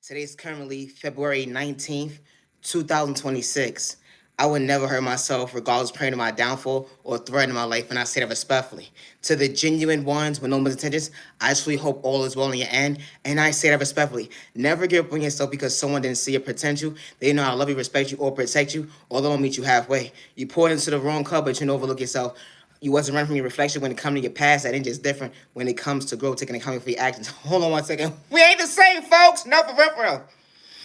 Today is currently February 19th, 2026. I would never hurt myself regardless of praying to my downfall or threatening my life, and I say that respectfully. To the genuine ones with no misintentions, I truly hope all is well in your end, and I say that respectfully. Never give up on yourself because someone didn't see your potential. They know how to love you, respect you, or protect you, or they'll meet you halfway. You poured into the wrong cup, but you don't overlook yourself. You wasn't running from your reflection when it comes to your past. That ain't just different when it comes to growth, taking account for your actions. Hold on one second. We ain't the same, folks. No, for real, for real.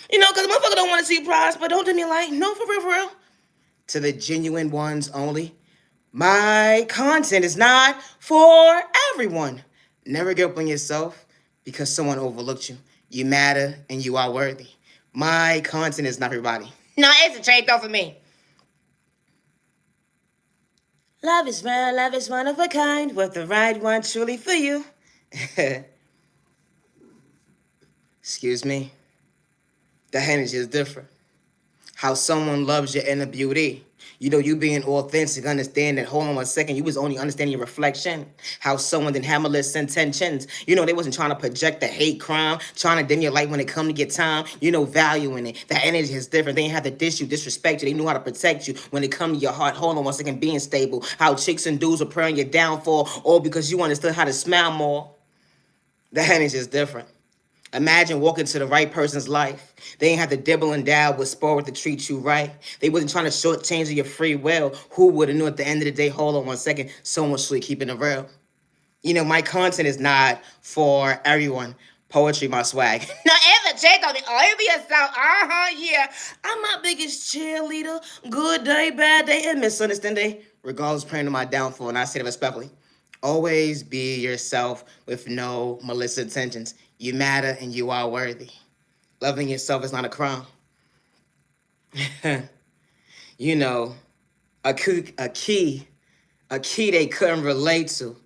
Because the motherfucker don't want to see you prosper. Don't do me like, no, for real, for real. To the genuine ones only, my content is not for everyone. Never give up on yourself because someone overlooked you. You matter and you are worthy. My content is not for everybody. No, it's a trade though for me. Love is rare, love is one of a kind, with the right one truly for you. Excuse me. The energy is different. How someone loves your inner beauty. You being authentic, understand that, hold on one second, you was only understanding your reflection. How someone didn't have malicious intentions. They wasn't trying to project the hate crime, trying to dim your light when it come to your time, valuing it. That energy is different. They didn't have to diss you, disrespect you. They knew how to protect you when it come to your heart. Hold on one second, being stable. How chicks and dudes were praying your downfall, all because you understood how to smile more. That energy is different. Imagine walking to the right person's life. They ain't have to dibble and dab with sport to treat you right. They wasn't trying to shortchange your free will. Who would have knew at the end of the day, hold on one second, someone should keeping it real. My content is not for everyone. Poetry, my swag. Now, ever check on the oil yourself. Yeah. I'm my biggest cheerleader. Good day, bad day, and misunderstanding day. Regardless, praying to my downfall, and I say that respectfully. Always be yourself with no malicious intentions. You matter and you are worthy. Loving yourself is not a crime. you know, a key they couldn't relate to.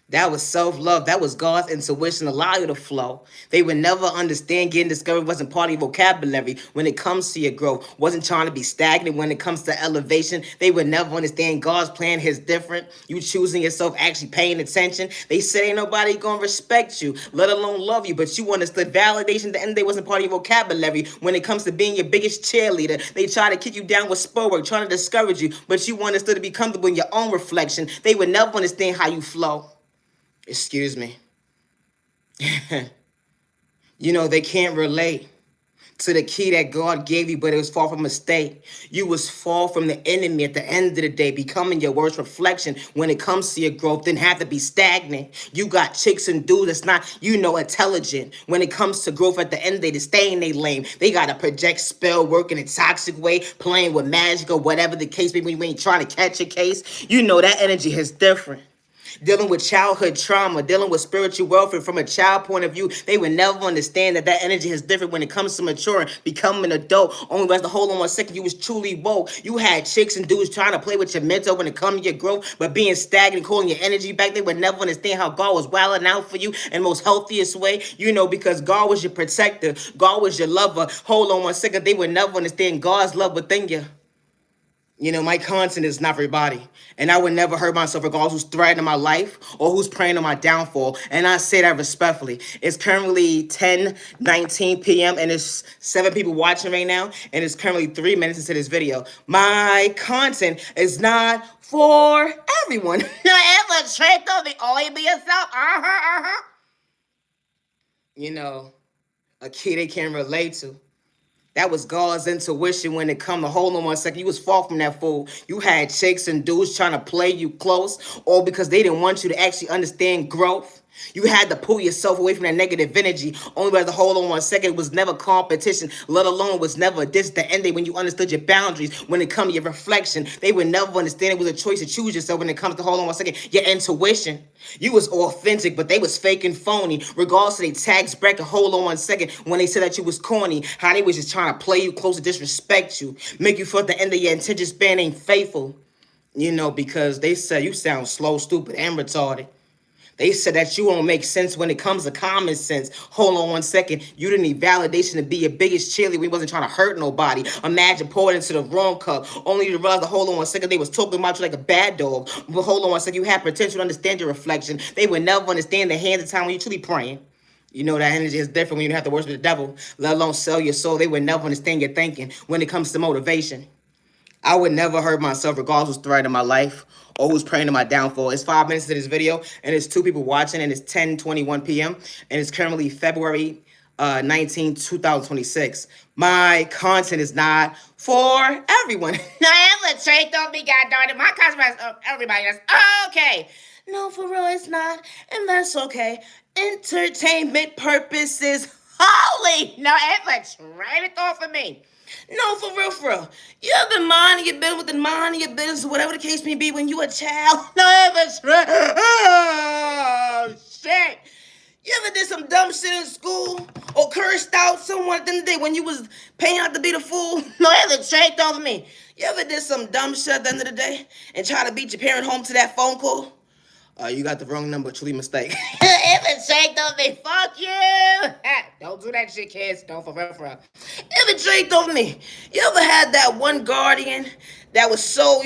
That was self-love. That was God's intuition, allow you to flow. They would never understand getting discovered wasn't part of your vocabulary when it comes to your growth. Wasn't trying to be stagnant when it comes to elevation. They would never understand God's plan is different. You choosing yourself, actually paying attention. They said ain't nobody gonna respect you, let alone love you. But you understood validation at the end of the day wasn't part of your vocabulary when it comes to being your biggest cheerleader. They try to kick you down with spur work, trying to discourage you. But you understood to be comfortable in your own reflection. They would never understand how you flow. Excuse me. They can't relate to the key that God gave you, but it was far from a mistake. You was far from the enemy at the end of the day, becoming your worst reflection when it comes to your growth. Didn't have to be stagnant. You got chicks and dudes that's not, intelligent. When it comes to growth at the end of the day, to stay in their lane. They got to project spell, work in a toxic way, playing with magic or whatever the case may be when you ain't trying to catch a case. That energy is different. Dealing with childhood trauma, dealing with spiritual welfare from a child point of view, they would never understand that energy is different when it comes to maturing, becoming an adult. Only as the hold on one second, you was truly woke. You had chicks and dudes trying to play with your mental when it comes to your growth, but being stagnant, calling your energy back. They would never understand how God was wilding out for you in the most healthiest way, because God was your protector. God was your lover. Hold on one second, they would never understand God's love within you. My content is not for everybody. And I would never hurt myself regardless who's threatening my life or who's praying on my downfall. And I say that respectfully. It's currently 10:19 p.m. and there's 7 people watching right now. And it's currently 3 minutes into this video. My content is not for everyone. Not ever trick on the oil be yourself. A key they can relate to. That was God's intuition when it come to hold on one second. You was far from that fool. You had chicks and dudes trying to play you close, all because they didn't want you to actually understand growth. You had to pull yourself away from that negative energy. Only by the hold on one second, it was never competition, let alone was never this the end day when you understood your boundaries. When it comes to your reflection, they would never understand it was a choice to choose yourself when it comes to hold on one second, your intuition. You was authentic, but they was fake and phony. Regardless of they tags bracket, hold on one second, when they said that you was corny, how they was just trying to play you close to disrespect you, make you feel at the end of your attention span ain't faithful. Because they said you sound slow, stupid, and retarded. They said that you won't make sense when it comes to common sense. Hold on one second. You didn't need validation to be your biggest cheerleader. We wasn't trying to hurt nobody. Imagine pouring into the wrong cup. Only to realize the hold on one second they was talking about you like a bad dog. But hold on one second. You had potential to understand your reflection. They would never understand the hands of time when you truly praying. You know that energy is different when you don't have to worship the devil, let alone sell your soul. They would never understand your thinking when it comes to motivation. I would never hurt myself regardless who's threatening my life or who's praying to my downfall. It's 5 minutes to this video, and it's 2 people watching, and it's 10:21 p.m., and it's currently February 19, 2026. My content is not for everyone. Now, let's say, don't be God darn it. My content is everybody else. Okay. No, for real, it's not, and that's okay. Entertainment purposes holy. No, let's write it off for me. No, for real, for real. You ever minding your business with the mind of your business, or whatever the case may be, when you a child? No, that's right. Oh, shit. You ever did some dumb shit in school or cursed out someone at the end of the day when you was paying out to be the fool? No, that's shaked over me. You ever did some dumb shit at the end of the day and try to beat your parent home to that phone call? You got the wrong number, truly mistake. If it shaked over me, fuck you. Don't do that shit, kids. Don't for real, for real. If it shaked over me, you ever had that one guardian that was so,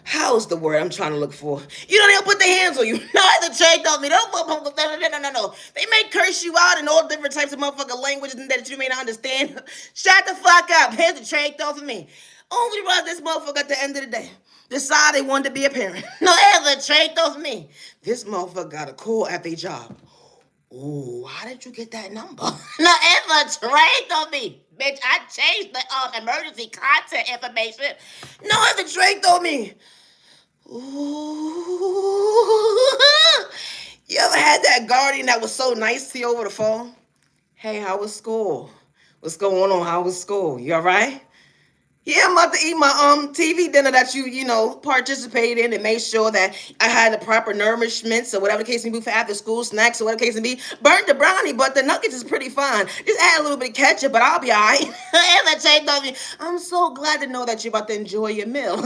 how's the word I'm trying to look for? You know, they'll put their hands on you. No, it's a shaked over me. No. They may curse you out in all different types of motherfucking languages that you may not understand. Shut the fuck up. Here's the shaked over me. Only realize this motherfucker at the end of the day decide they wanted to be a parent. No, ever trade those me. This motherfucker got a call at their job. Ooh, how did you get that number? No, ever trade on me. Bitch, I changed the emergency contact information. No, ever trade on me. Ooh. You ever had that guardian that was so nice to you over the phone? Hey, how was school? What's going on? How was school? You all right? Yeah, I'm about to eat my TV dinner that you participated in and made sure that I had the proper nourishments or whatever the case may be for after school snacks or whatever the case may be. Burnt the brownie, but the nuggets is pretty fine. Just add a little bit of ketchup, but I'll be all right. I'm so glad to know that you're about to enjoy your meal.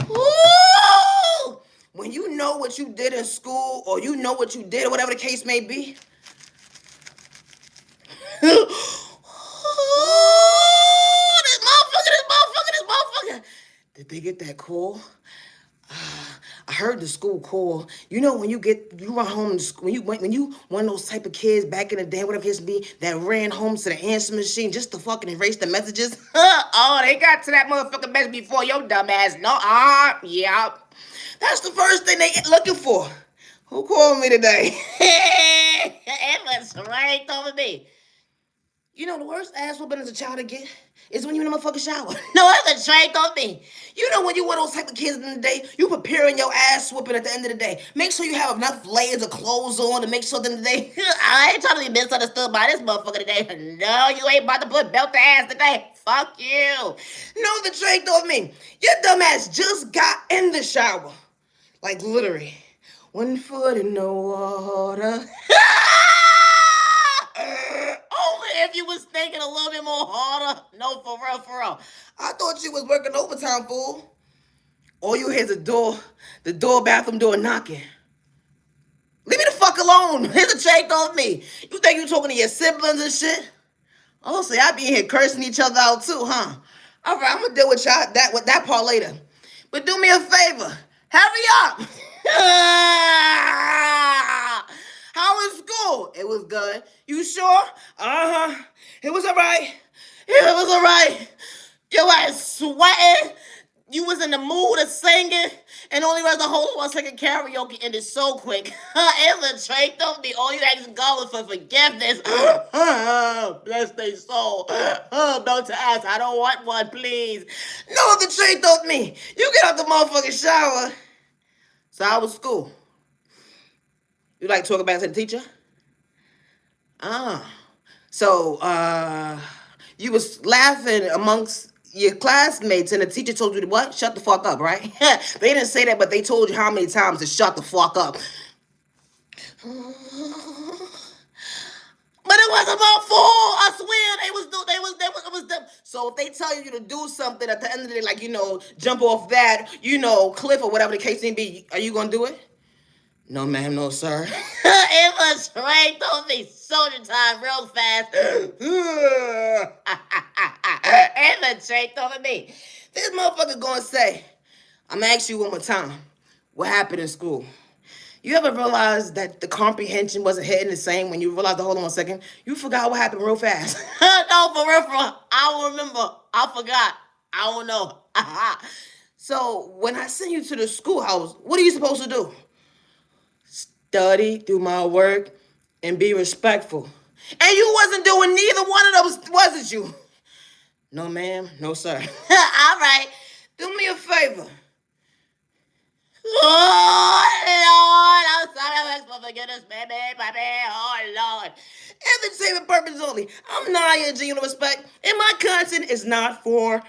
Woo! When you know what you did in school or you know what you did or whatever the case may be. This motherfucker. Did they get that call? I heard the school call. You know when you run home to school, when you one of those type of kids back in the day, whatever it is be, that ran home to the answer machine just to fucking erase the messages. Oh, they got to that motherfucking message before your dumb ass. No, yeah. That's the first thing they looking for. Who called me today? It was right over me. You know the worst ass whooping as a child to get is when you in a motherfucking shower. No, that's a straight on me. You know when you one of those type of kids in the day, you preparing your ass whooping at the end of the day. Make sure you have enough layers of clothes on to make sure at the end of the day. I ain't trying to be misunderstood by this motherfucker today. No, you ain't about to put belt to ass today. Fuck you. No, the straight on me. Your dumb ass just got in the shower. Like literally. 1 foot in the water. Only if you was thinking a little bit more harder. No, for real, for real. I thought you was working overtime, fool. All you hear is the bathroom door knocking. Leave me the fuck alone. Here's a check on me. You think you talking to your siblings and shit? Oh, see, I be in here cursing each other out too, huh? All right, I'm gonna deal with y'all with that part later. But do me a favor. Hurry up. How was school? It was good. You sure? Uh-huh. It was all right. It was all right. You was sweating. You was in the mood of singing, and only reason the whole one second karaoke ended so quick. It was straight on me. All you asked God was for forgiveness. Bless their soul. Don't to ask. I don't want one, please. No, the straight on me. You get out the motherfucking shower. So how was school? You like talking back to the teacher? So you was laughing amongst your classmates and the teacher told you to what? Shut the fuck up, right? They didn't say that, but they told you how many times to shut the fuck up. But it wasn't my fault. I swear it was them. So if they tell you to do something at the end of the day, like, jump off that, cliff or whatever the case may be, are you gonna do it? No, ma'am, no, sir. It was right on me. Soldier time real fast. It was straight over me. This motherfucker gonna say, I'm gonna ask you one more time. What happened in school? You ever realize that the comprehension wasn't hitting the same when you realized, hold on a second, you forgot what happened real fast. No, for real, for real. I don't remember. I forgot. I don't know. So when I send you to the schoolhouse, what are you supposed to do? Study, do my work, and be respectful. And you wasn't doing neither one of those, wasn't you? No, ma'am. No, sir. All right. Do me a favor. Lord, I'm sorry, I'm asking for forgiveness, baby. Oh, Lord. Entertainment purpose only. I'm not your genuine respect, and my content is not for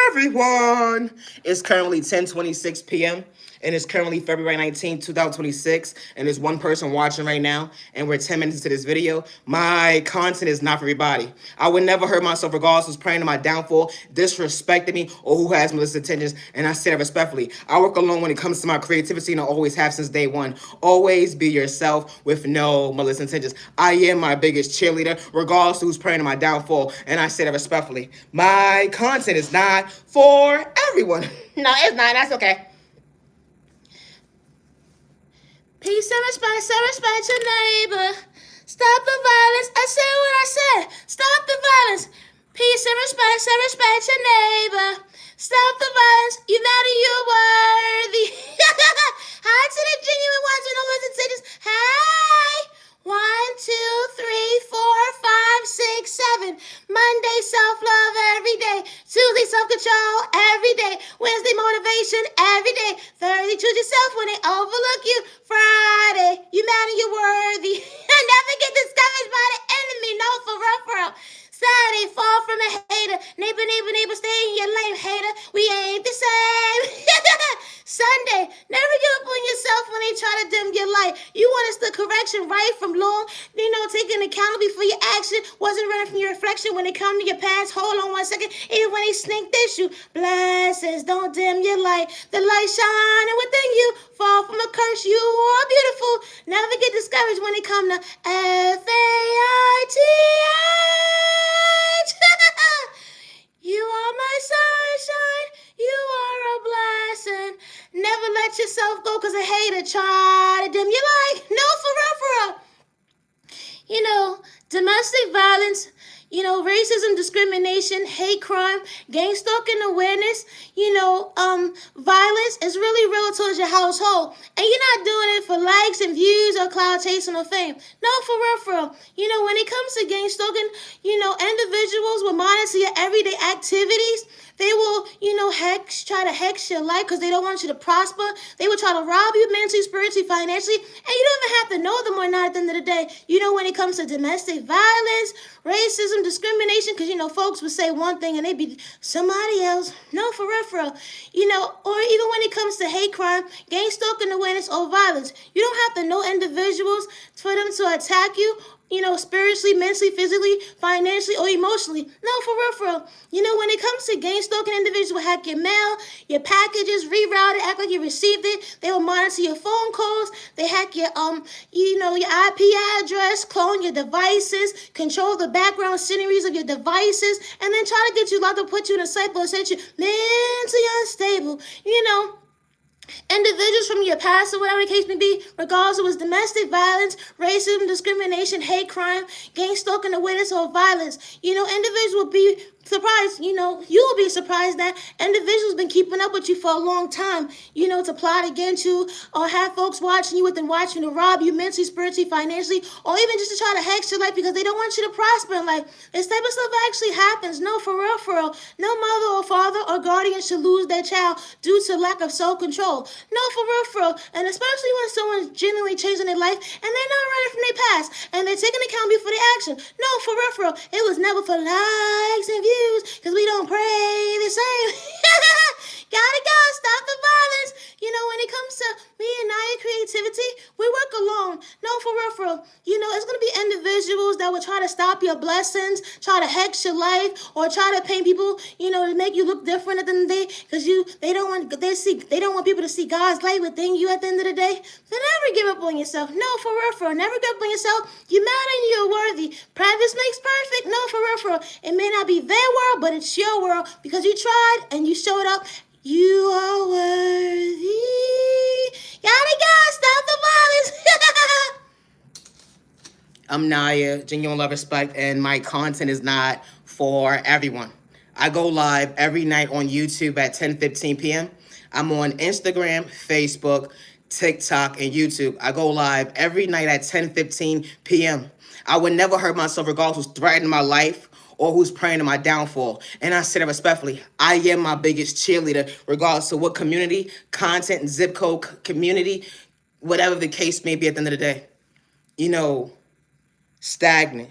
everyone. It's currently 10:26 p.m., and it's currently February 19th, 2026, and there's one person watching right now, and we're 10 minutes into this video. My content is not for everybody. I would never hurt myself regardless who's praying to my downfall, disrespecting me, or who has malicious intentions, and I say that respectfully. I work alone when it comes to my creativity, and I always have since day one. Always be yourself with no malicious intentions. I am my biggest cheerleader, regardless of who's praying to my downfall, and I say that respectfully. My content is not for everyone. No, it's not. That's okay. Peace and respect your neighbor. Stop the violence. I said what I said. Stop the violence. Peace and respect your neighbor. Stop the violence. You matter, you're worthy. Hi to the genuine ones with no hesitations. Hey. 1, 2, 3, 4, 5, 6, 7. Monday, self-love every day. Tuesday, self-control every day. Wednesday, motivation every day. Thursday, choose yourself when they overlook you. Friday, you matter, you're worthy. Never get discouraged by the enemy. No, for real, for real. Saturday, fall from a hater. Neighbor, stay in your lane, hater. We ain't the same. Sunday, never give up on yourself when they try to dim your light. You want us to correction right from long. Taking accountability for your action. Wasn't running from your reflection when it come to your past. Hold on 1 second. Even when they sneak this you. Blessings, don't dim your light. The light shining within you. Fall from a curse. You are beautiful. Never get discouraged when it come to FAITH. You are my sunshine. You are a blessing. Never let yourself go because a hater try to dim your light. No, for real. Domestic violence, racism, discrimination, hate crime, gang stalking awareness, violence is really real towards your household. And you're not doing it for likes and views or cloud chasing or fame. No, for real. When it comes to gang stalking, individuals will monitor your everyday activities. They will, try to hex your life because they don't want you to prosper. They will try to rob you mentally, spiritually, financially, and you don't even have to know them or not at the end of the day. When it comes to domestic violence, racism, discrimination, because, folks would say one thing and they be somebody else. No, for real. Or even when it comes to hate crime, gang stalking awareness, or violence, you don't have to know individuals for them to attack you. Spiritually, mentally, physically, financially, or emotionally. No, for real. When it comes to gang stalking, individuals will hack your mail, your packages, reroute it, act like you received it. They will monitor your phone calls. They hack your, your IP address, clone your devices, control the background sceneries of your devices, and then try to get you locked up, put you in a cycle, and set you mentally unstable. Individuals from your past or whatever the case may be, regardless if it was domestic violence, racism, discrimination, hate crime, gang stalking, awareness, or violence. Individuals will be surprised, you will be surprised that individuals been keeping up with you for a long time, to plot against you or have folks watching you within watching to rob you mentally, spiritually, financially, or even just to try to hex your life because they don't want you to prosper in life. This type of stuff actually happens. No, for real. No mother or father or guardian should lose their child due to lack of self-control. No, for real. And especially when someone's genuinely changing their life and they're not running from their past and they're taking accountability for their action. No, for real. It was never for likes and views because we don't pray the same. Gotta go. Stop the violence. When it comes to me and Naya creativity, we work alone. No, for real. It's going to be individuals that will try to stop your blessings, try to hex your life, or try to paint people, to make you look different at the end of the day because they don't want people to see God's light within you at the end of the day. So never give up on yourself. No, for real. Never give up on yourself. You matter and you're worthy. Practice makes perfect. No, for real. It may not be their world, but it's your world because you tried and you showed up. You are worthy. Gotta go, stop the violence. I'm Naya, genuine love, respect, and my content is not for everyone. I go live every night on YouTube at 10:15 p.m. I'm on Instagram, Facebook, TikTok, and YouTube. I go live every night at 10:15 p.m. I would never hurt myself regardless who's threatening my life or who's praying to my downfall. And I say that respectfully. I am my biggest cheerleader, regardless of what community, content, and zip code community, whatever the case may be at the end of the day. You know, stagnant.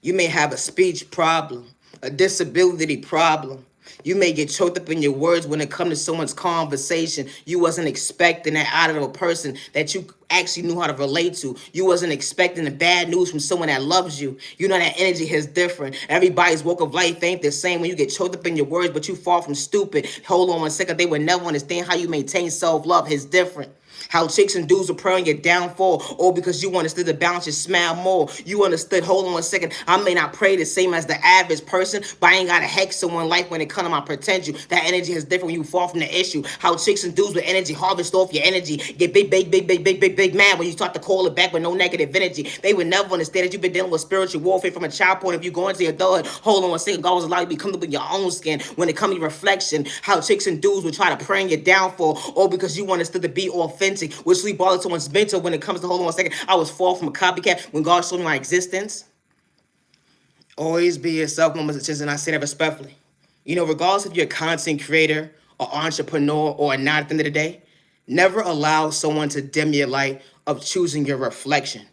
You may have a speech problem, a disability problem. You may get choked up in your words when it comes to someone's conversation. You wasn't expecting that out of a person that you actually knew how to relate to. You wasn't expecting the bad news from someone that loves you. You know that energy is different. Everybody's walk of life ain't the same when you get choked up in your words, but you fall from stupid. Hold on one second. They would never understand how you maintain self-love is different. How chicks and dudes are praying your downfall, or because you understood to balance your smile more. You understood, hold on one second, I may not pray the same as the average person, but I ain't gotta hex someone life when it comes to my potential. That energy is different when you fall from the issue. How chicks and dudes with energy harvest off your energy. Get big mad when you start to call it back with no negative energy. They would never understand that you've been dealing with spiritual warfare from a child point of view going to your adulthood. Hold on one second, God was allowed you to be comfortable in your own skin when it comes to reflection. How chicks and dudes would try to pray in your downfall, or because you understood to be authentic, which sleep bother someone's mental when it comes to, hold on one second, I was far from a copycat when God showed me my existence. Always be yourself, moments, and I say that respectfully. You know, regardless if you're a content creator or entrepreneur or not, at the end of the day, never allow someone to dim your light of choosing your reflection.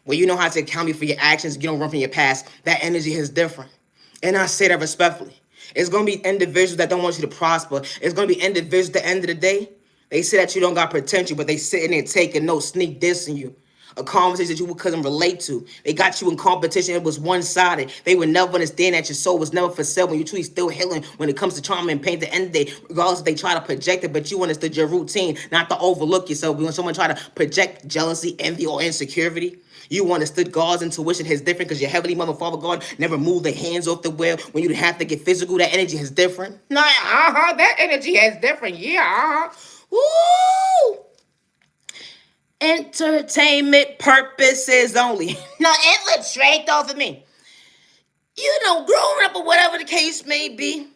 When you know how to account for your actions, you don't run from your past, that energy is different. And I say that respectfully. It's going to be individuals that don't want you to prosper. It's going to be individuals at the end of the day. They say that you don't got potential, but they sitting there taking notes, sneak dissing you. A conversation that you couldn't relate to. They got you in competition. It was one-sided. They would never understand that your soul was never for sale when you truly still healing when it comes to trauma and pain at the end of the day. Regardless if they try to project it, but you understood your routine, not to overlook yourself. When someone try to project jealousy, envy, or insecurity, you understood God's intuition is different because your heavenly mother, Father God, never moved their hands off the wheel. When you have to get physical, that energy is different. No, that energy is different. Yeah. Woo! Entertainment purposes only. No, infiltrate off of me. You know, growing up or whatever the case may be.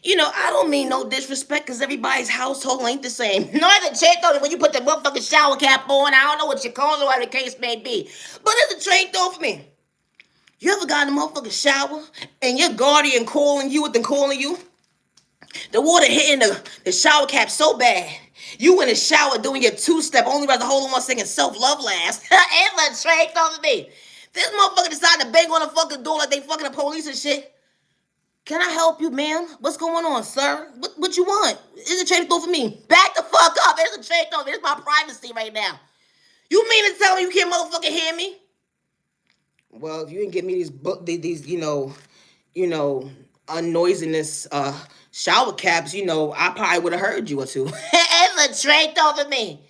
You know, I don't mean no disrespect because everybody's household ain't the same. No, the check on it when you put the motherfucking shower cap on. I don't know what you call it, whatever the case may be. But it's a train off me. You ever got in a motherfucking shower and your guardian calling you and then calling you? The water hitting the shower cap so bad. You in the shower doing your two-step, only rather hold on one second, self-love last. It straight over me. This motherfucker decided to bang on the fucking door like they fucking the police and shit. Can I help you, ma'am? What's going on, sir? What you want? It's a trade over me. Back the fuck up. It's a trade over. It's my privacy right now. You mean to tell me you can't motherfucking hear me? Well, if you didn't give me these unnoisiness shower caps, I probably would have heard you or two. It's a trait over me.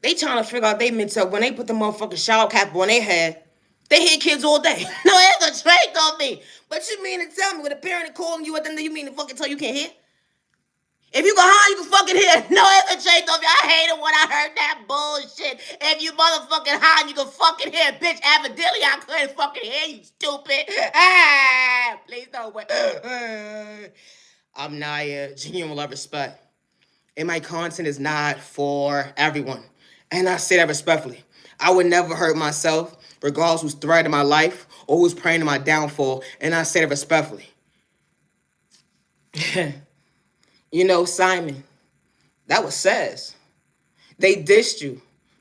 They trying to figure out they mental when they put the motherfucking shower cap on their head. They hit kids all day. No, it's a trait on me. What you mean to tell me when a parent calling you at the end, you mean to fucking tell you can't hear? If you can hide, you can fucking hear. No, it's a trait on me. I hate it when I heard that bullshit. If you motherfucking hide, you can fucking hear. Bitch, evidently I couldn't fucking hear you, stupid. Please don't wait. I'm Naya, genuine love, respect. And my content is not for everyone. And I say that respectfully. I would never hurt myself, regardless who's threatening my life or who's praying to my downfall. And I say that respectfully. Simon, that was says. They dissed you,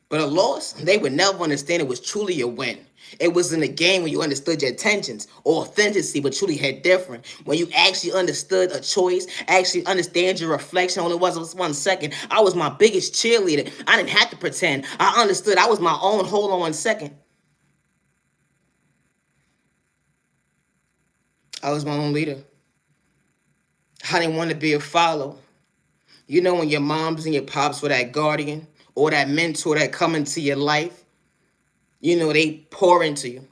but a loss, they would never understand it was truly a win. It was in the game when you understood your intentions or authenticity, but truly had different. When you actually understood a choice, actually understand your reflection, only was 1 second. I was my biggest cheerleader. I didn't have to pretend. I understood I was my own. Hold on 1 second. I was my own leader. I didn't want to be a follower. You know when your moms and your pops were that guardian or that mentor that come into your life, they pour into you.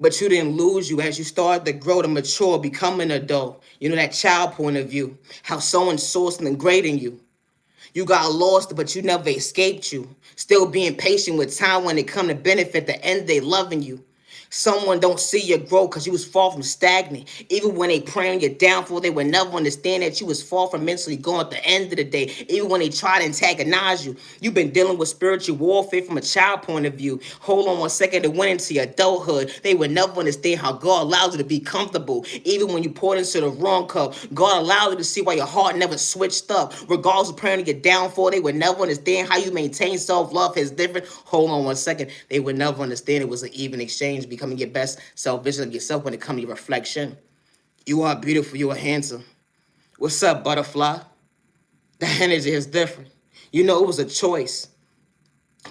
But you didn't lose you as you started to grow to mature, become an adult. You know, that child point of view, how someone saw something great in you. You got lost, but you never escaped you. Still being patient with time when it come to benefit the end they loving you. Someone don't see your growth because you was far from stagnant. Even when they praying your downfall, they would never understand that you was far from mentally gone at the end of the day. Even when they try to antagonize you, you've been dealing with spiritual warfare from a child point of view. Hold on one second, it went into your adulthood. They would never understand how God allows you to be comfortable. Even when you poured into the wrong cup, God allowed you to see why your heart never switched up. Regardless of praying to your downfall, they would never understand how you maintain self-love is different. Hold on one second. They would never understand it was an even exchange, becoming your best self-vision of yourself when it comes to your reflection. You are beautiful. You are handsome. What's up, butterfly? The energy is different. You know, it was a choice.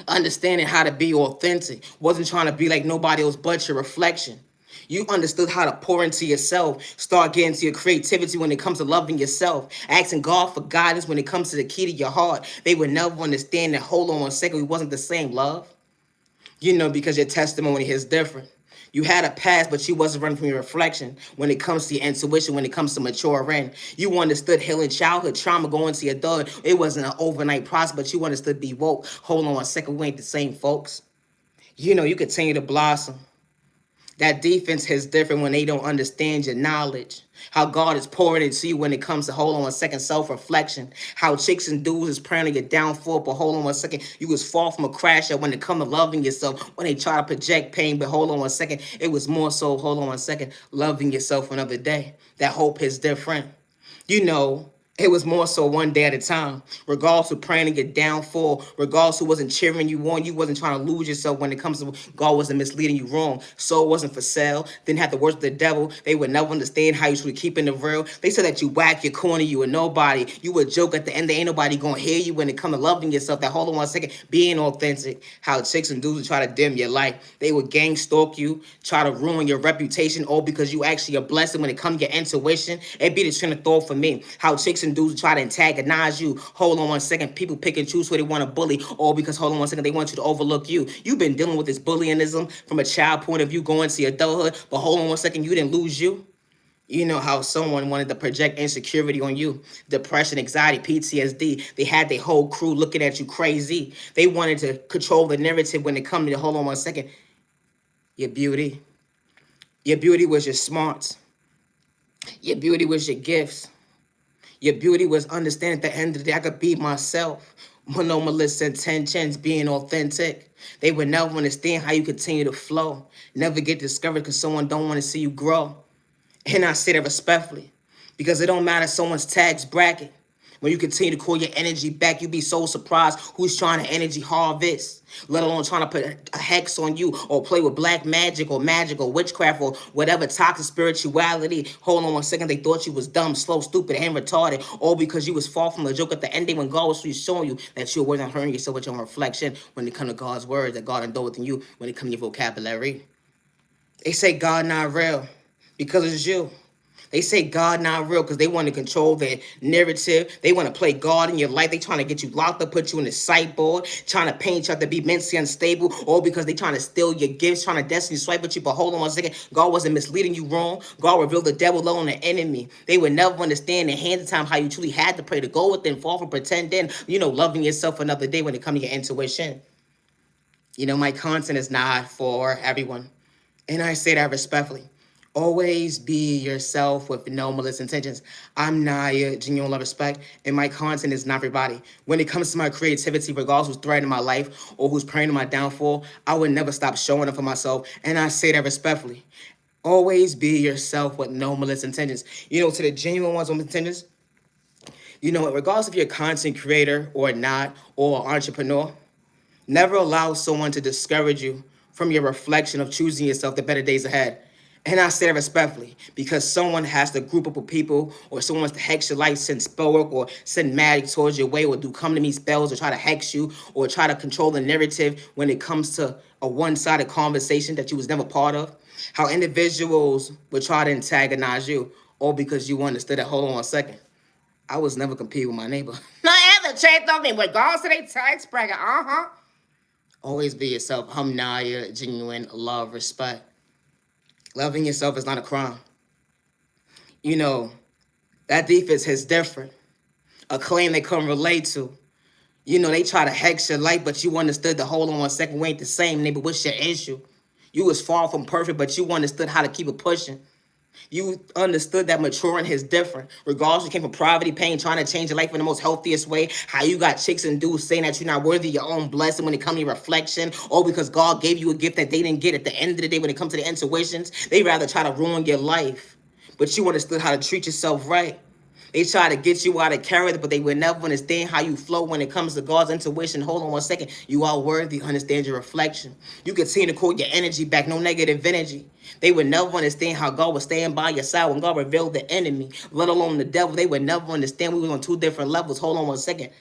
Understanding how to be authentic. Wasn't trying to be like nobody else but your reflection. You understood how to pour into yourself, start getting to your creativity when it comes to loving yourself, asking God for guidance when it comes to the key to your heart. They would never understand that, hold on one second, we wasn't the same, love. You know, because your testimony is different. You had a past, but you wasn't running from your reflection when it comes to your intuition, when it comes to maturing. You understood healing childhood trauma going to your adult. It wasn't an overnight process, but you understood be woke. Hold on one second, we ain't the same, folks. You know, you continue to blossom. That defense is different when they don't understand your knowledge. How God is pouring into you when it comes to, hold on one second, self-reflection. How chicks and dudes is praying to your downfall, but hold on one second, you was far from a crasher when it come to loving yourself. When they try to project pain, but hold on one second, it was more so, hold on one second, loving yourself another day. That hope is different. You know, it was more so one day at a time. Regardless of praying to get downfall, regardless who wasn't cheering you on, you wasn't trying to lose yourself when it comes to God wasn't misleading you wrong. Soul wasn't for sale. Didn't have to worship the devil. They would never understand how you should keep in the real. They said that you whack, your corner, you were nobody. You would joke at the end. There ain't nobody gonna hear you when it come to loving yourself. That hold on one second, being authentic. How chicks and dudes would try to dim your life. They would gang stalk you, try to ruin your reputation, all because you actually a blessing when it comes to your intuition. It be the train of thought for me. How chicks and dudes try to antagonize you. Hold on one second. People pick and choose who they want to bully, all because, hold on one second, they want you to overlook you. You've been dealing with this bullyingism from a child point of view going to adulthood, but hold on one second, you didn't lose you. You know how someone wanted to project insecurity on you, depression, anxiety, PTSD. They had their whole crew looking at you crazy. They wanted to control the narrative when it comes to, hold on one second, your beauty. Your beauty was your smarts. Your beauty was your gifts. Your beauty was understanding at the end of the day, I could be myself. No malicious intentions, being authentic. They would never understand how you continue to flow. Never get discouraged because someone don't want to see you grow. And I say that respectfully because it don't matter someone's tax bracket. When you continue to call your energy back, you be so surprised who's trying to energy harvest, let alone trying to put a hex on you or play with black magic or witchcraft or whatever toxic spirituality. Hold on one second, they thought you was dumb, slow, stupid, and retarded, all because you was far from the joke at the ending when God was showing you that you wasn't hurting yourself with your reflection when it come to God's word that God endowed within you when it come to your vocabulary. They say God not real because it's you. They say God not real because they want to control their narrative. They want to play God in your life. They trying to get you locked up, put you in the sideboard, trying to paint you out to be mentally unstable, all because they trying to steal your gifts, trying to destiny swipe with you. But hold on one second, God wasn't misleading you wrong. God revealed the devil low on the enemy. They would never understand in hand of time how you truly had to pray to go within, fall from pretending, loving yourself another day when it comes to your intuition. My content is not for everyone. And I say that respectfully. Always be yourself with no malicious intentions. I'm Naya, genuine love, respect, and my content is not for everybody. When it comes to my creativity, regardless who's threatening my life or who's praying to my downfall, I would never stop showing up for myself, and I say that respectfully. Always be yourself with no malicious intentions. To the genuine ones with intentions, regardless if you're a content creator or not, or an entrepreneur, never allow someone to discourage you from your reflection of choosing yourself the better days ahead. And I say that respectfully because someone has to group up with people or someone wants to hex your life, send spell work or send magic towards your way or do come to me spells or try to hex you or try to control the narrative when it comes to a one-sided conversation that you was never part of. How individuals would try to antagonize you all because you understood that, hold on one second, I was never competing with my neighbor. Not ever checked on me regardless of their tax bracket. Always be yourself. I'm Naya, genuine love, respect. Loving yourself is not a crime. You know, that defense is different. A claim they couldn't relate to. You know, they try to hex your life, but you understood the hold on 1 second, we ain't the same, nigga. What's your issue? You was far from perfect, but you understood how to keep it pushing. You understood that maturing is different. Regardless, you came from poverty, pain, trying to change your life in the most healthiest way. How you got chicks and dudes saying that you're not worthy of your own blessing when it comes to your reflection, or because God gave you a gift that they didn't get at the end of the day when it comes to the intuitions. They rather try to ruin your life. But you understood how to treat yourself right. They try to get you out of character, but they will never understand how you flow when it comes to God's intuition. Hold on 1 second. You are worthy. Understand your reflection. You continue to call your energy back. No negative energy. They would never understand how God was staying by your side when God revealed the enemy, let alone the devil. They would never understand we were on two different levels. Hold on 1 second.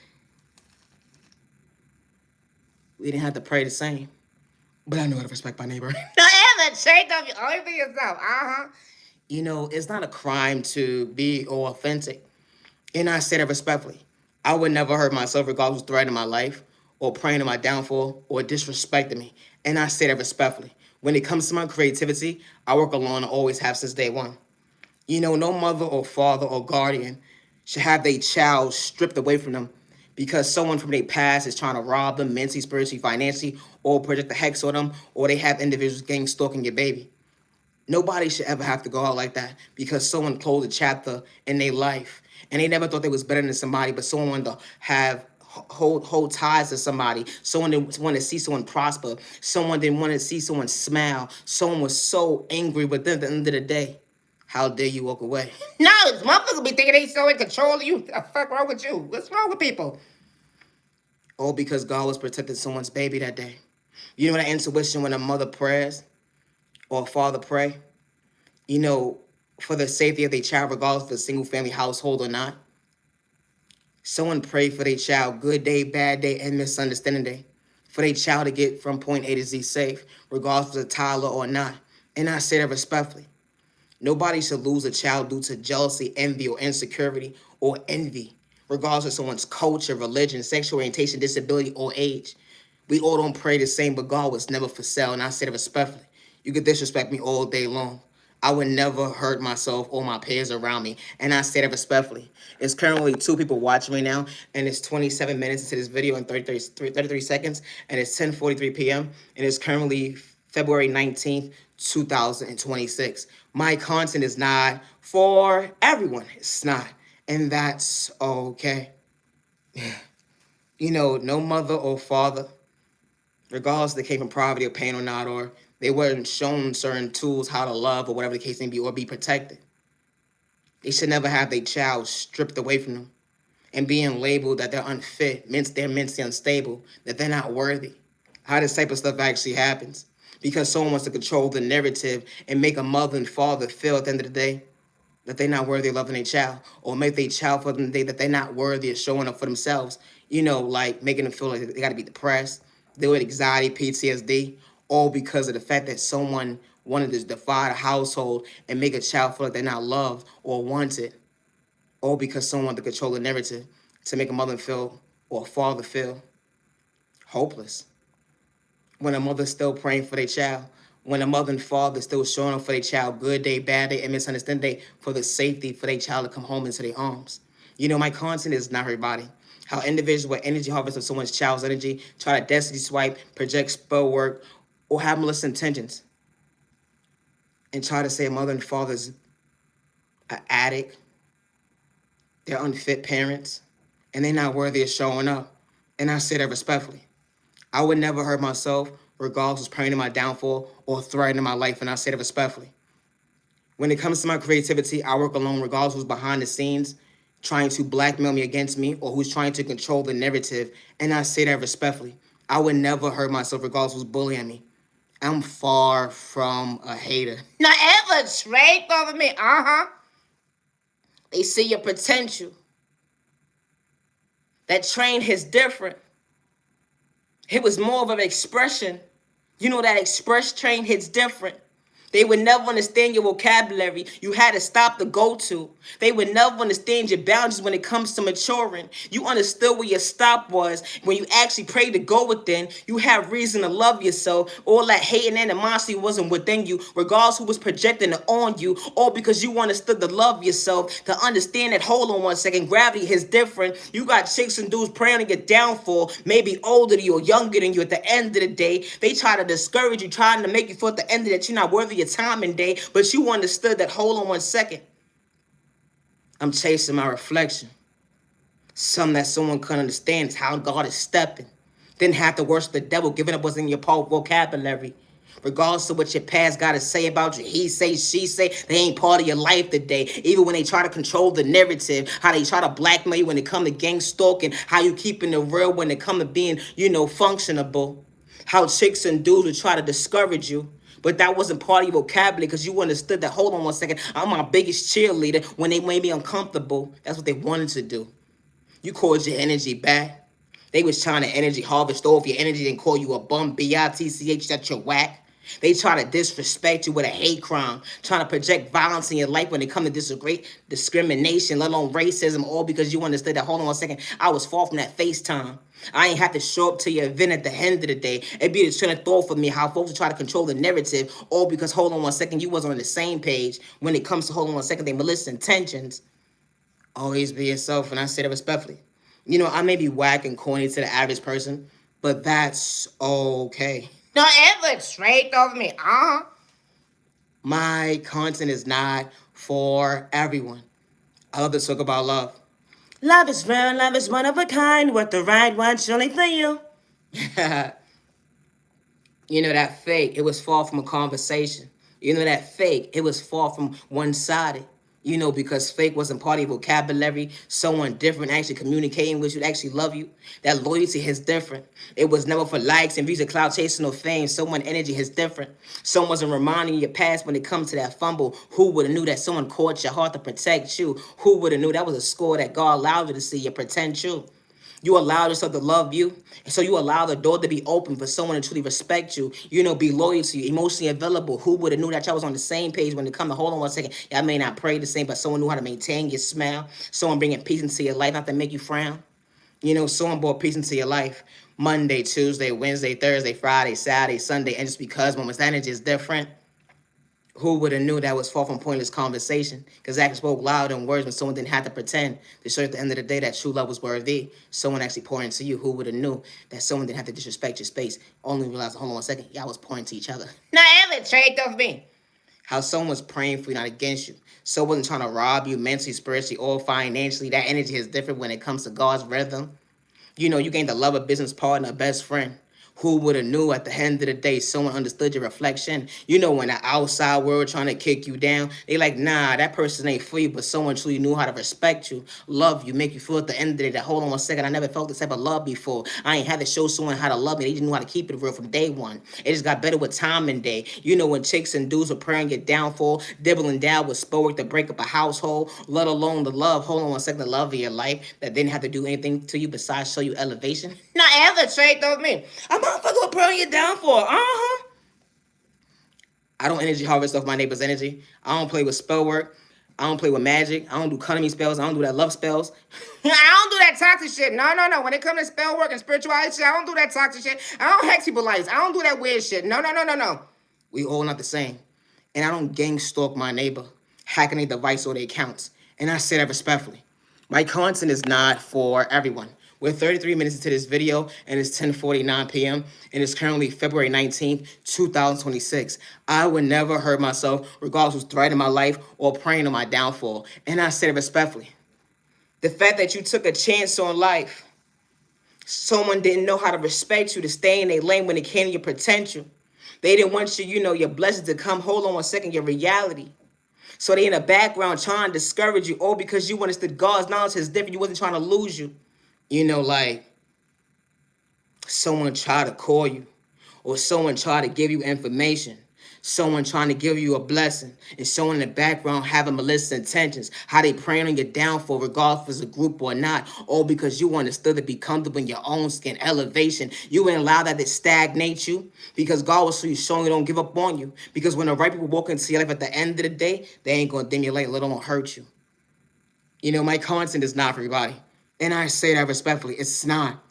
We didn't have to pray the same. But I know how to respect my neighbor. No, ever change of you. Only for yourself. You know, it's not a crime to be authentic. And I said it respectfully. I would never hurt myself regardless of threatening my life or praying to my downfall or disrespecting me. And I said it respectfully. When it comes to my creativity, I work alone and always have since day one. You know, no mother or father or guardian should have their child stripped away from them because someone from their past is trying to rob them mentally, spiritually, financially, or project the hex on them, or they have individuals gang stalking your baby. Nobody should ever have to go out like that because someone closed a chapter in their life and they never thought they was better than somebody, but someone wanted to have hold ties to somebody. Someone didn't want to see someone prosper. Someone didn't want to see someone smile. Someone was so angry, but then at the end of the day, how dare you walk away? No, motherfuckers be thinking they so in control of you. What the fuck wrong with you? What's wrong with people? All because God was protecting someone's baby that day. You know that intuition when a mother prays or a father pray, you know, for the safety of their child, regardless of a single family household or not. Someone pray for their child, good day, bad day, and misunderstanding day. For their child to get from point A to Z safe, regardless of a toddler or not. And I say that respectfully. Nobody should lose a child due to jealousy, envy, or insecurity, or envy, regardless of someone's culture, religion, sexual orientation, disability, or age. We all don't pray the same, but God was never for sale, and I say that respectfully. You could disrespect me all day long. I would never hurt myself or my peers around me, and I say that respectfully. It's currently 2 people watching me now, and it's 27 minutes into this video and 33 seconds, and it's 10:43 p.m., and it's currently February 19th, 2026. My content is not for everyone. It's not, and that's okay. You know, no mother or father, regardless if they came from poverty or pain or not, or they weren't shown certain tools how to love or whatever the case may be, or be protected. They should never have their child stripped away from them and being labeled that they're unfit, they're mentally unstable, that they're not worthy. How this type of stuff actually happens. Because someone wants to control the narrative and make a mother and father feel at the end of the day that they're not worthy of loving their child, or make their child feel at the end of the day that they're not worthy of showing up for themselves. You know, like making them feel like they got to be depressed, deal with anxiety, PTSD, all because of the fact that someone wanted to divide a household and make a child feel like they're not loved or wanted, all because someone wanted to control the narrative to make a mother feel or a father feel hopeless. When a mother's still praying for their child, when a mother and father still showing up for their child, good day, bad day, and misunderstanding day, for the safety for their child to come home into their arms. You know, my content is not everybody. How individuals with energy harvest of someone's child's energy try to destiny swipe, project spell work, or have malicious intentions, and try to say a mother and father's an addict, they're unfit parents, and they're not worthy of showing up. And I say that respectfully. I would never hurt myself, regardless of praying to my downfall or threatening my life, and I say that respectfully. When it comes to my creativity, I work alone, regardless who's behind the scenes, trying to blackmail me against me, or who's trying to control the narrative, and I say that respectfully. I would never hurt myself, regardless who's bullying me. I'm far from a hater. Not ever straight over me. They see your potential. That train is different. It was more of an expression. You know, that express train hits different. They would never understand your vocabulary. You had to stop the go-to. They would never understand your boundaries when it comes to maturing. You understood where your stop was. When you actually prayed to go within, you had reason to love yourself. All that hate and animosity wasn't within you, regardless who was projecting it on you, all because you understood to love yourself, to understand that, hold on one second, gravity is different. You got chicks and dudes praying to get downfall, maybe older than you or younger than you. At the end of the day, they try to discourage you, trying to make you feel at the end of that you're not worthy of your time and day, but you understood that, hold on one second, I'm chasing my reflection. Something that someone couldn't understand is how God is stepping. Didn't have to worship the devil. Giving up wasn't in your vocabulary. Regardless of what your past got to say about you, he say, she say, they ain't part of your life today. Even when they try to control the narrative, how they try to blackmail you when it come to gang stalking, how you keeping it real when it come to being, functionable. How chicks and dudes would try to discourage you. But that wasn't part of your vocabulary because you understood that, hold on one second, I'm my biggest cheerleader when they made me uncomfortable. That's what they wanted to do. You called your energy back. They was trying to energy harvest off your energy and call you a bum, B-I-T-C-H, that you're whack. They try to disrespect you with a hate crime, trying to project violence in your life when it comes to discrimination, let alone racism, all because you understood that, hold on one second, I was far from that FaceTime. I ain't have to show up to your event at the end of the day. It'd be the train of thought for me how folks try to control the narrative, all because, hold on one second, you wasn't on the same page when it comes to, hold on one second, they malicious intentions. Always be yourself, and I say that respectfully. I may be whack and corny to the average person, but that's okay. Don't ever straight over me. My content is not for everyone. I love to talk about love. Love is real, love is one of a kind, what the right one, surely for you. That fake, it was far from a conversation. That fake, it was far from one-sided. Because fake wasn't part of your vocabulary, someone different actually communicating with you, actually love you. That loyalty is different. It was never for likes and views of cloud chasing or fame. Someone energy is different. Someone wasn't reminding your past when it comes to that fumble. Who would have knew that someone caught your heart to protect you? Who would have knew that was a score that God allowed you to see, you pretend you? You allow yourself to love you. And so you allow the door to be open for someone to truly respect you, be loyal to you, emotionally available. Who would have knew that y'all was on the same page when it come to, hold on one second, y'all may not pray the same, but someone knew how to maintain your smile. Someone bringing peace into your life, not to make you frown. Someone brought peace into your life. Monday, Tuesday, Wednesday, Thursday, Friday, Saturday, Sunday, and just because moments, that energy is different. Who would have knew that was far from pointless conversation? Because actions spoke loud in words when someone didn't have to pretend to show at the end of the day that true love was worthy. Someone actually pouring into you. Who would have knew that someone didn't have to disrespect your space? Only realized, hold on one second, y'all was pouring to each other. Not ever trade of me. How someone was praying for you, not against you. Someone wasn't trying to rob you mentally, spiritually, or financially. That energy is different when it comes to God's rhythm. You gained a lover, business partner, a best friend. Who would have knew at the end of the day someone understood your reflection? When the outside world trying to kick you down, they like, nah, that person ain't for you, but someone truly knew how to respect you, love you, make you feel at the end of the day that, hold on one second, I never felt this type of love before. I ain't had to show someone how to love me. They just knew how to keep it real from day one. It just got better with time and day. When chicks and dudes were praying your downfall, dibbling down with sport to break up a household, let alone the love, hold on one second, the love of your life that didn't have to do anything to you besides show you elevation. Not ever straight of me. I'm motherfucker will praying your downfall. I don't energy harvest off my neighbor's energy. I don't play with spell work. I don't play with magic. I don't do cunning spells. I don't do that love spells. I don't do that toxic shit. No. When it comes to spell work and spirituality shit, I don't do that toxic shit. I don't hex people lights. I don't do that weird shit. No. We all not the same. And I don't gang stalk my neighbor, hacking their device or their accounts. And I say that respectfully. My content is not for everyone. We're 33 minutes into this video, and it's 10:49 p.m., and it's currently February 19th, 2026. I would never hurt myself, regardless of threatening my life or praying on my downfall. And I say it respectfully. The fact that you took a chance on life, someone didn't know how to respect you, to stay in their lane when it came to your potential. They didn't want you, your blessings to come, hold on one second, your reality. So they in the background trying to discourage you, all because you understood God's knowledge is different. You wasn't trying to lose you. Like someone tried to call you or someone tried to give you information. Someone trying to give you a blessing, and someone in the background having malicious intentions, how they praying on your downfall, regardless if it's a group or not, all because you understood to be comfortable in your own skin, elevation. You wouldn't allow that to stagnate you, because God was showing you don't give up on you. Because when the right people walk into your life at the end of the day, they ain't gonna dim your light, let alone hurt you. You know, my content is not for everybody. And I say that respectfully, it's not.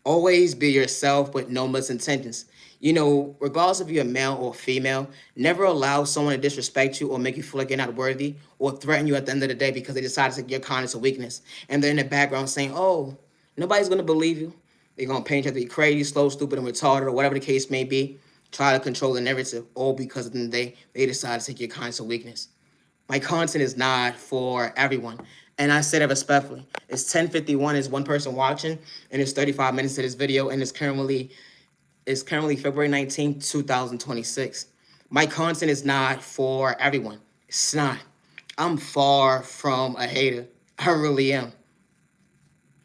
Always be yourself with no misintentions. You know, regardless if you're male or female, never allow someone to disrespect you or make you feel like you're not worthy or threaten you at the end of the day because they decide to take your kindness or weakness. And they're in the background saying, oh, nobody's going to believe you. They're going to paint you to be crazy, slow, stupid, and retarded, or whatever the case may be. Try to control the narrative, all because at the end of the day, they decide to take your kindness or weakness. My content is not for everyone. And I say that respectfully. It's 10:51, is one person watching, and it's 35 minutes to this video, and it's currently February 19th, 2026. My content is not for everyone. It's not. I'm far from a hater. I really am.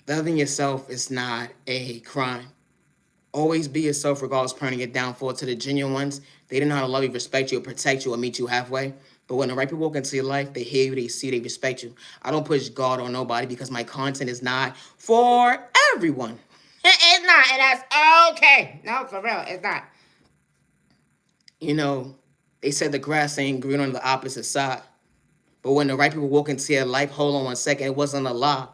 Loving yourself is not a crime. Always be yourself regardless of turning it downfall. To the genuine ones, they don't know how to love you, respect you, or protect you, or meet you halfway. But when the right people walk into your life, they hear you, they see, they respect you. I don't push God on nobody because my content is not for everyone. It's not, and that's okay. No, for real, it's not. You know, they said the grass ain't green on the opposite side. But when the right people walk into your life, hold on one second, it wasn't a lie.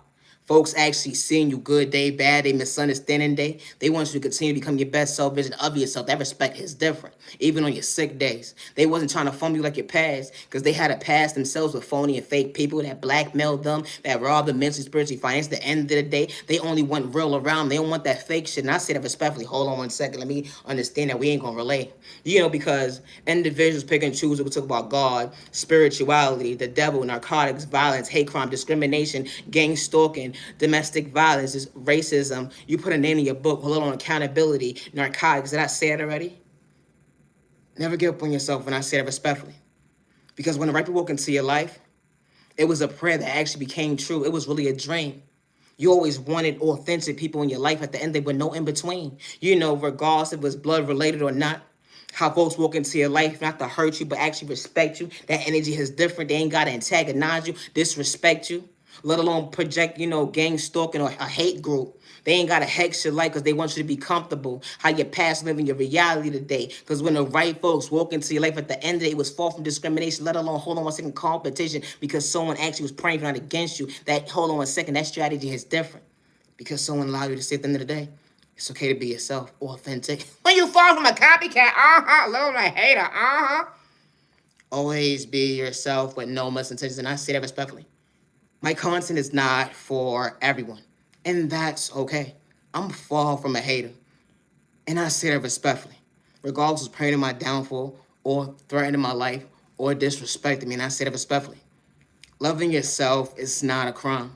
Folks actually seeing you good day, bad day, misunderstanding day. They want you to continue to become your best self vision of yourself. That respect is different, even on your sick days. They wasn't trying to fumble you like your past because they had a past themselves with phony and fake people that blackmailed them, that robbed them mentally, spiritually, financially. At the end of the day, they only want real around. They don't want that fake shit. And I say that respectfully. Hold on one second. Let me understand that we ain't going to relate. You know, because individuals pick and choose. We talk about God, spirituality, the devil, narcotics, violence, hate crime, discrimination, gang stalking, domestic violence, racism. You put a name in your book, a little on accountability, narcotics. Did I say it already? Never give up on yourself when I say that respectfully. Because when the right people walk into your life, it was a prayer that actually became true. It was really a dream. You always wanted authentic people in your life. At the end, there were no in between. You know, regardless if it was blood related or not, how folks walk into your life, not to hurt you, but actually respect you. That energy is different. They ain't got to antagonize you, disrespect you, let alone project, you know, gang stalking or a hate group. They ain't got to hex your life because they want you to be comfortable. How your past living your reality today. Because when the right folks walk into your life at the end of the day, it was far from discrimination, let alone, hold on one second, competition, because someone actually was praying not against you. That, hold on one second, that strategy is different. Because someone allowed you to see at the end of the day, it's okay to be yourself, authentic. When you fall from a copycat, little hater, Always be yourself with no misintentions, and I say that respectfully. My content is not for everyone, and that's okay. I'm far from a hater, and I say that respectfully. Regardless of praying to my downfall, or threatening my life, or disrespecting me, and I say that respectfully. Loving yourself is not a crime.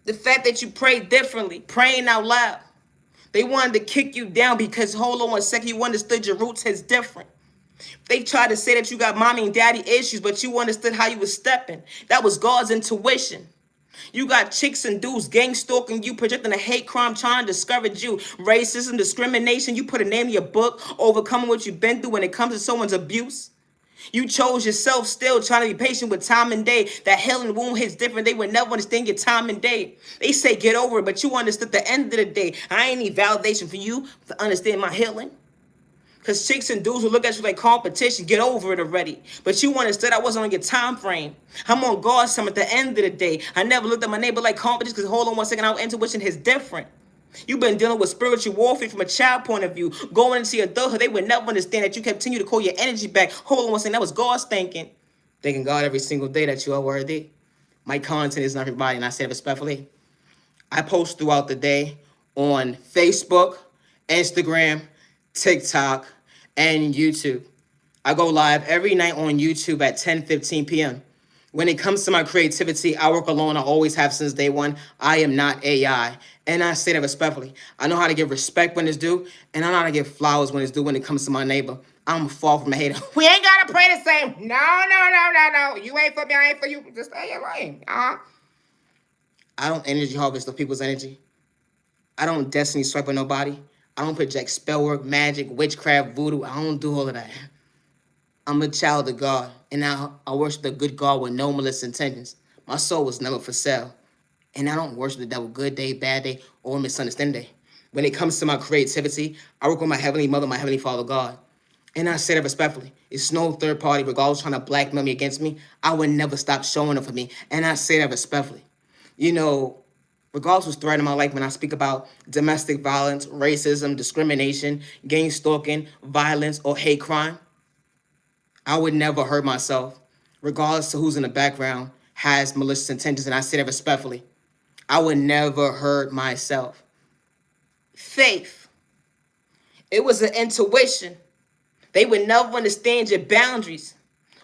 The fact that you pray differently, praying out loud, they wanted to kick you down because, hold on one second, you understood your roots is different. They tried to say that you got mommy and daddy issues, but you understood how you was stepping. That was God's intuition. You got chicks and dudes gang stalking you, projecting a hate crime, trying to discourage you. Racism, discrimination, you put a name in your book, overcoming what you've been through when it comes to someone's abuse. You chose yourself still, trying to be patient with time and day. That healing wound hits different. They would never understand your time and day. They say get over it, but you understood at the end of the day. I ain't need validation for you to understand my healing. Because chicks and dudes who look at you like competition, get over it already. But you understood I wasn't on your time frame. I'm on God's time at the end of the day. I never looked at my neighbor like competition because, hold on one second, our intuition is different. You've been dealing with spiritual warfare from a child point of view. Going into adulthood, they would never understand that you continue to call your energy back. Hold on one second, that was God's thinking. Thanking God every single day that you are worthy. My content is not everybody, and I say it respectfully. I post throughout the day on Facebook, Instagram, TikTok, and YouTube. I go live every night on YouTube at 10:15 p.m. When it comes to my creativity, I work alone. I always have since day one. I am not AI. And I say that respectfully. I know how to give respect when it's due, and I know how to give flowers when it's due when it comes to my neighbor. I'm far from a hater. We ain't got to pray the same. No. You ain't for me, I ain't for you. Just stay your lane. I don't energy harvest of people's energy. I don't destiny swipe on nobody. I don't project spell work, magic, witchcraft, voodoo. I don't do all of that. I'm a child of God, and I worship the good God with no malicious intentions. My soul was never for sale. And I don't worship the devil good day, bad day, or misunderstanding day. When it comes to my creativity, I work with my Heavenly Mother, my Heavenly Father God. And I say that respectfully. It's no third party, regardless trying to blackmail me against me. I would never stop showing up for me. And I say that respectfully. You know, regardless who's threatening my life, when I speak about domestic violence, racism, discrimination, gang stalking, violence, or hate crime, I would never hurt myself, regardless to who's in the background has malicious intentions, and I say that respectfully. I would never hurt myself. Faith. It was an intuition. They would never understand your boundaries.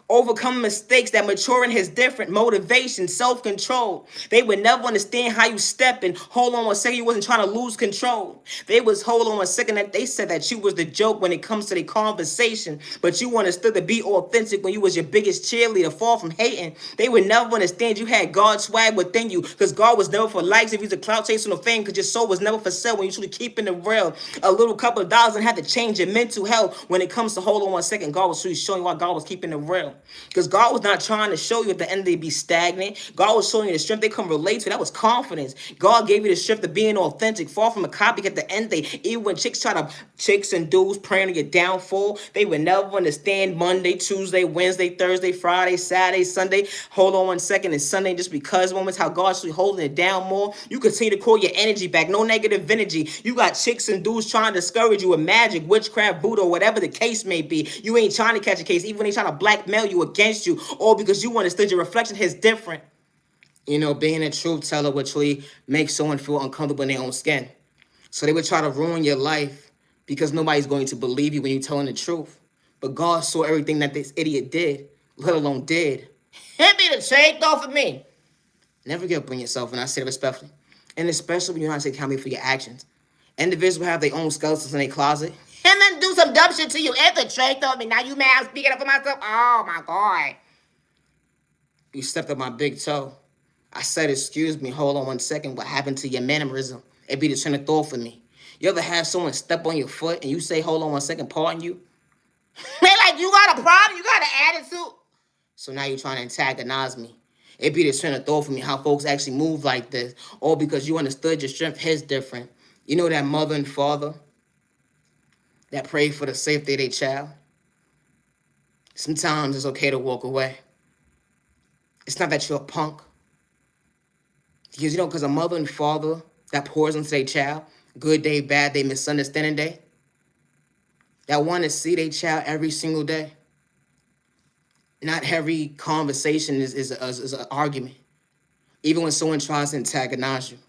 Overcoming mistakes that maturing has different motivation, self-control. They would never understand how you step and hold on 1 second you wasn't trying to lose control. They was hold on 1 second that they said that you was the joke when it comes to the conversation, but you understood to be authentic when you was your biggest cheerleader, far from hating. They would never understand you had God's swag within you, because God was never for likes if you was a clout chasing or fame, because your soul was never for sale when you truly keeping it real. A little couple of dollars and had to change your mental health when it comes to hold on 1 second. God was truly showing you why God was keeping it real. Because God was not trying to show you at the end they'd be stagnant. God was showing you the strength they can relate to. That was confidence. God gave you the strength of being authentic, far from a copycat at the end they. Even when chicks and dudes praying on your downfall, they would never understand Monday, Tuesday, Wednesday, Thursday, Friday, Saturday, Sunday. Hold on 1 second, and Sunday just because moments, how God's really holding it down more. You continue to call your energy back. No negative energy. You got chicks and dudes trying to discourage you with magic, witchcraft, voodoo, whatever the case may be. You ain't trying to catch a case, even when they trying to blackmail you against you, all because you understood your reflection is different. You know, being a truth teller would truly make someone feel uncomfortable in their own skin. So they would try to ruin your life because nobody's going to believe you when you're telling the truth. But God saw everything that this idiot did, let alone did. It be the shake off of me. Never give up on yourself, and I say it respectfully. And especially when you're not taking accountability for your actions. Individuals have their own skeletons in their closet. And then do some dumb shit to you. It the shake off me. Now you mad I'm speaking up for myself? Oh my God. You stepped on my big toe. I said, excuse me, hold on 1 second. What happened to your mannerism? It be the train of thought for me. You ever have someone step on your foot and you say, hold on 1 second, pardon you? They like, you got a problem? You got an attitude? So now you're trying to antagonize me. It be the train of thought for me how folks actually move like this. All because you understood your strength is different. You know that mother and father that pray for the safety of their child? Sometimes it's okay to walk away. It's not that you're a punk. Because, you know, because a mother and father that pours into their child, good day, bad day, misunderstanding day, that want to see their child every single day. Not every conversation is an argument. Even when someone tries to antagonize you.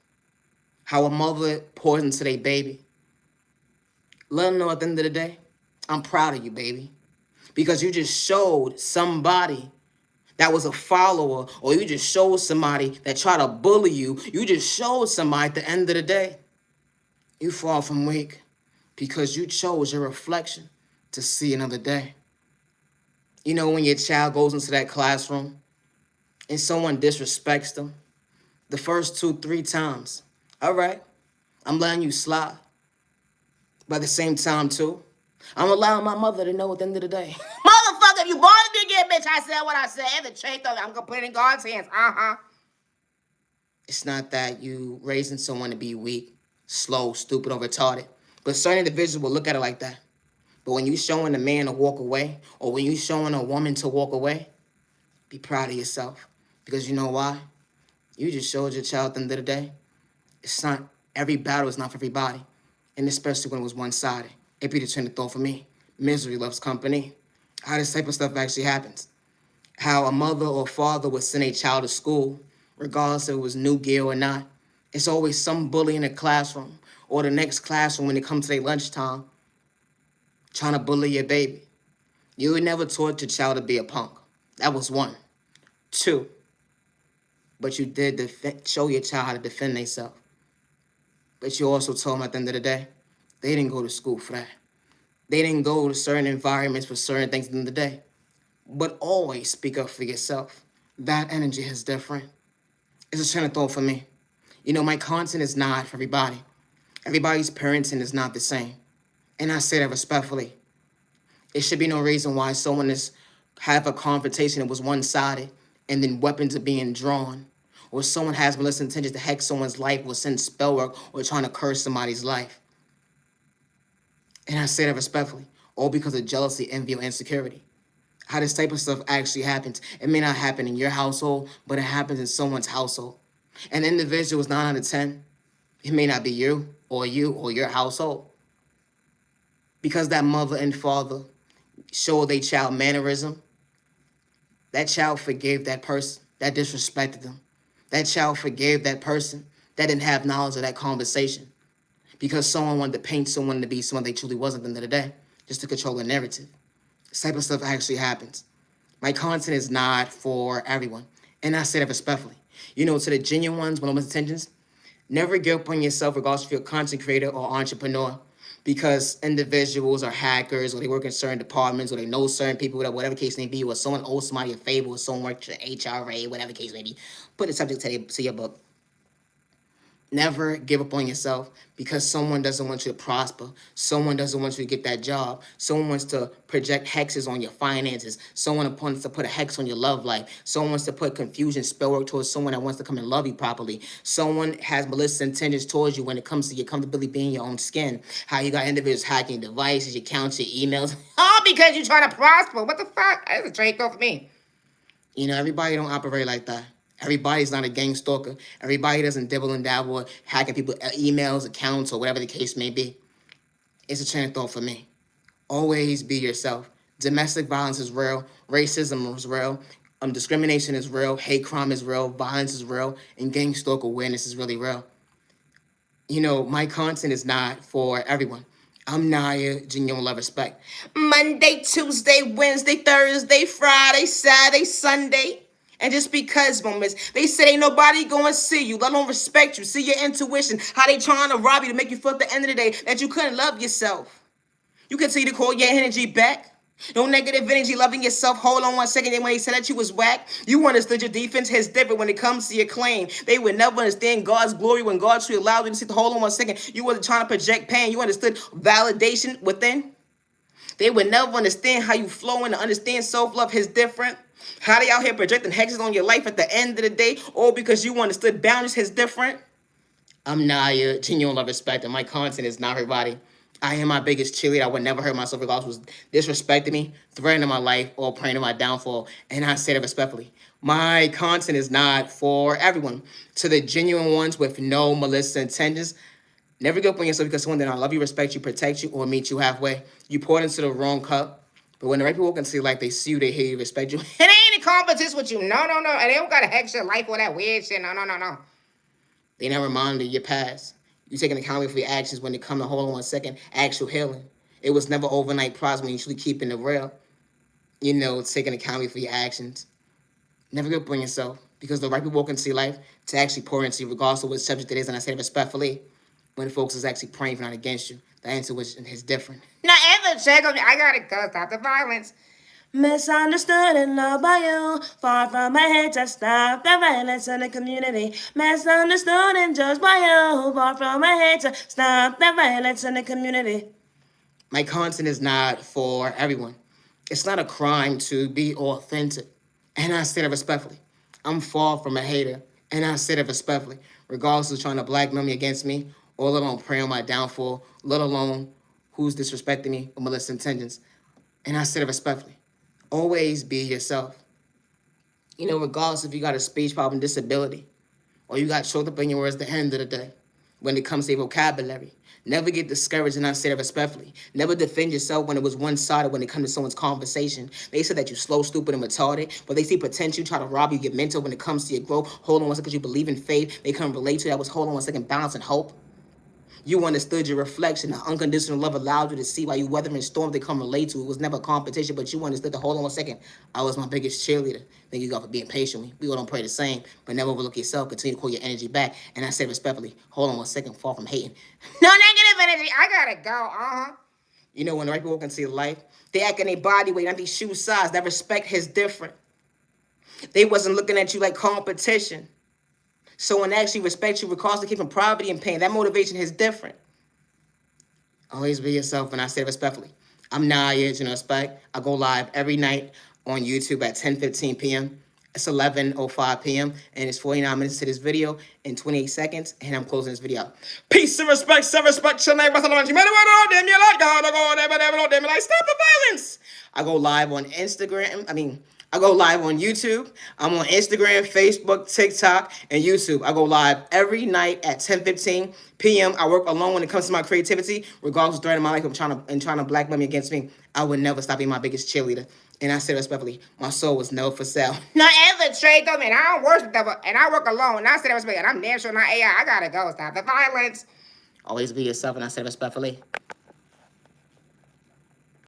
How a mother pours into their baby. Let them know at the end of the day, I'm proud of you, baby. Because you just showed somebody that was a follower, or you just showed somebody that tried to bully you. You just showed somebody at the end of the day. You fall from weak because you chose your reflection to see another day. You know, when your child goes into that classroom and someone disrespects them, the first 2-3 times, all right, I'm letting you slide. But at the same time, too, I'm allowing my mother to know at the end of the day. Motherfucker, if you bothered me again, bitch, I said what I said. And the truth of it, I'm going to put it in God's hands. It's not that you raising someone to be weak, slow, stupid, or retarded. But certain individuals will look at it like that. But when you showing a man to walk away, or when you showing a woman to walk away, be proud of yourself. Because you know why? You just showed your child at the end of the day. It's not, every battle is not for everybody. And especially when it was one-sided. It be the train of thought for me. Misery loves company. How this type of stuff actually happens. How a mother or father would send a child to school, regardless if it was new gear or not. It's always some bully in the classroom or the next classroom when it comes to their lunchtime trying to bully your baby. You would never taught your child to be a punk. That was 1. 2, but you did show your child how to defend themselves. But you also told them at the end of the day, they didn't go to school for that. They didn't go to certain environments for certain things at the end of the day. But always speak up for yourself. That energy is different. It's a train of thought for me. You know, my content is not for everybody. Everybody's parenting is not the same. And I say that respectfully. It should be no reason why someone is have a confrontation that was one-sided, and then weapons are being drawn, or someone has malicious intentions to hex someone's life or send spell work or trying to curse somebody's life. And I say that respectfully, all because of jealousy, envy, or insecurity. How this type of stuff actually happens. It may not happen in your household, but it happens in someone's household. An individual is 9 out of 10. It may not be you or your household. Because that mother and father showed their child mannerism, that child forgave that person that disrespected them. That child forgave that person that didn't have knowledge of that conversation. Because someone wanted to paint someone to be someone they truly wasn't at the end of the day, just to control the narrative. This type of stuff actually happens. My content is not for everyone. And I say that respectfully. You know, to the genuine ones with no intentions, never give up on yourself regardless if you're a content creator or entrepreneur, because individuals are hackers or they work in certain departments or they know certain people, whatever case may be, or someone owes somebody a favor or someone works at HRA, whatever case may be. Put the subject to your book. Never give up on yourself because someone doesn't want you to prosper. Someone doesn't want you to get that job. Someone wants to project hexes on your finances. Someone wants to put a hex on your love life. Someone wants to put confusion, spell work towards someone that wants to come and love you properly. Someone has malicious intentions towards you when it comes to your comfortability being in your own skin. How you got individuals hacking devices, your accounts, your emails. All because you're trying to prosper. What the fuck? That's a trade call for me. You know, everybody don't operate like that. Everybody's not a gang stalker. Everybody doesn't dibble and dabble, hacking people emails, accounts, or whatever the case may be. It's a train of thought for me. Always be yourself. Domestic violence is real. Racism is real. Discrimination is real. Hate crime is real. Violence is real. And gang stalker awareness is really real. You know, my content is not for everyone. I'm Naya, genuine love, respect. Monday, Tuesday, Wednesday, Thursday, Friday, Saturday, Sunday. And just because, moments, they said ain't nobody going to see you, let alone respect you, see your intuition, how they trying to rob you to make you feel at the end of the day that you couldn't love yourself. You continue to call your energy back. No negative energy, loving yourself. Hold on 1 second. When they said that you was whack, you understood your defense is different when it comes to your claim. They would never understand God's glory when God truly allowed you to sit. Hold on 1 second. You wasn't trying to project pain. You understood validation within. They would never understand how you flow and understand self-love is different. How they out here projecting hexes on your life at the end of the day, all because you understood boundaries is different. I'm Naya, genuine love, respect, and my content is not everybody. I am my biggest cheerleader. I would never hurt myself regardless was disrespecting me, threatening my life, or praying to my downfall. And I say that respectfully. My content is not for everyone. To the genuine ones with no malicious intentions, never give up on yourself because someone that I love you, respect you, protect you, or meet you halfway. You poured into the wrong cup. But when the right people walk into your life, they see you, they hear you, respect you. It ain't a competition with you. No. And they don't got to hex your life or that weird shit. No. They never monitor your past. You taking accountability for your actions when they come to hold on 1 second, actual healing. It was never overnight process when you usually keeping it real. You know, taking accountability for your actions. Never give up on yourself because the right people walk into your life to actually pour into you, regardless of what subject it is. And I say it respectfully, when folks is actually praying for not against you, the intuition is different. Now, ever check on me. I gotta go. Stop the violence. Misunderstood and loved by you. Far from my head to stop the violence in the community. Misunderstood and judged by you. Far from my head to stop the violence in the community. My content is not for everyone. It's not a crime to be authentic. And I say that respectfully. I'm far from a hater. And I say that respectfully. Regardless of trying to blackmail me against me, or let alone pray on my downfall, let alone who's disrespecting me or malicious intentions. And I say that respectfully. Always be yourself. You know, regardless if you got a speech problem, disability, or you got choked up in your words at the end of the day, when it comes to your vocabulary. Never get discouraged, and I say that respectfully. Never defend yourself when it was one-sided when it comes to someone's conversation. They said that you slow, stupid, and retarded, but they see potential, try to rob you, get mental when it comes to your growth. Hold on 1 second, because you believe in faith. They come relate to that. Was hold on 1 second, balance and hope. You understood your reflection. The unconditional love allowed you to see why you weathering storms they come relate to. It was never a competition, but you understood the hold on 1 second. I was my biggest cheerleader. Thank you, God, for being patient with me. We all don't pray the same, but never overlook yourself. Continue to call your energy back. And I said respectfully, hold on 1 second, far from hating. No negative energy. I gotta go. You know, when the right people walk into your life, they act in their body weight, not these shoe size. That respect is different. They wasn't looking at you like competition. So when they actually respect you, regardless of keeping poverty and pain, that motivation is different. Always be yourself, and I say respectfully. I'm Naya, respect. I go live every night on YouTube at 10:15 p.m. It's 11:05 p.m. and it's 49 minutes to this video in 28 seconds, and I'm closing this video out. Peace and respect, self-respect, your name, stop the violence. I go live on Instagram. I go live on YouTube. I'm on Instagram, Facebook, TikTok, and YouTube. I go live every night at 10:15 p.m. I work alone when it comes to my creativity. Regardless of threat in my life, I'm trying to blackmail me against me, I would never stop being my biggest cheerleader. And I said respectfully, my soul was never for sale. Not ever, Trey, though, man. I don't worship the devil, and I work alone. And I said respectfully, and I'm damn sure not AI. I gotta go. Stop the violence. Always be yourself, and I said respectfully.